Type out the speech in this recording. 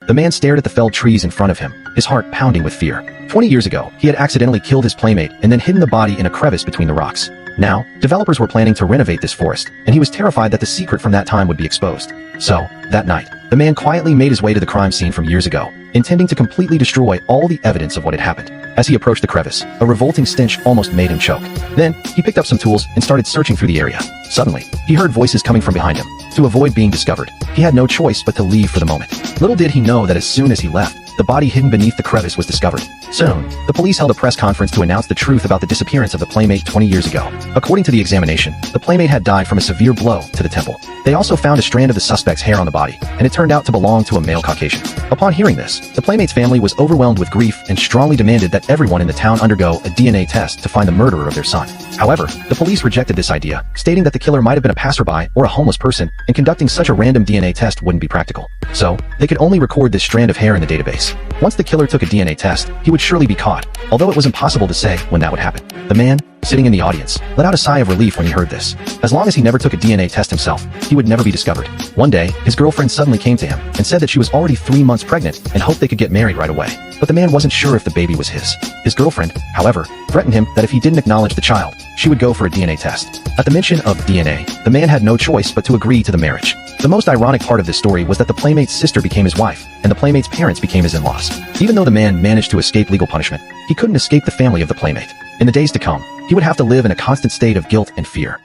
The man stared at the felled trees in front of him, his heart pounding with fear. 20 years ago, he had accidentally killed his playmate and then hidden the body in a crevice between the rocks. Now, developers were planning to renovate this forest, and he was terrified that the secret from that time would be exposed. So, that night, the man quietly made his way to the crime scene from years ago, intending to completely destroy all the evidence of what had happened. As he approached the crevice, a revolting stench almost made him choke. Then, he picked up some tools and started searching through the area. Suddenly, he heard voices coming from behind him. To avoid being discovered, he had no choice but to leave for the moment. Little did he know that as soon as he left, the body hidden beneath the crevice was discovered. Soon, the police held a press conference to announce the truth about the disappearance of the playmate 20 years ago. According to the examination, the playmate had died from a severe blow to the temple. They also found a strand of the suspect's hair on the body, and it turned out to belong to a male Caucasian. Upon hearing this, the playmate's family was overwhelmed with grief and strongly demanded that everyone in the town undergo a DNA test to find the murderer of their son. However, the police rejected this idea, stating that the killer might have been a passerby or a homeless person, and conducting such a random DNA test wouldn't be practical. So, they could only record this strand of hair in the database. Once the killer took a DNA test, he would surely be caught, although it was impossible to say when that would happen. The man, sitting in the audience, let out a sigh of relief when he heard this. As long as he never took a DNA test himself, he would never be discovered. One day, his girlfriend suddenly came to him and said that she was already 3 months pregnant and hoped they could get married right away. But the man wasn't sure if the baby was his. His girlfriend, however, threatened him that if he didn't acknowledge the child, she would go for a DNA test. At the mention of DNA, the man had no choice but to agree to the marriage. The most ironic part of this story was that the playmate's sister became his wife, and the playmate's parents became his in-laws. Even though the man managed to escape legal punishment, he couldn't escape the family of the playmate. In the days to come, he would have to live in a constant state of guilt and fear.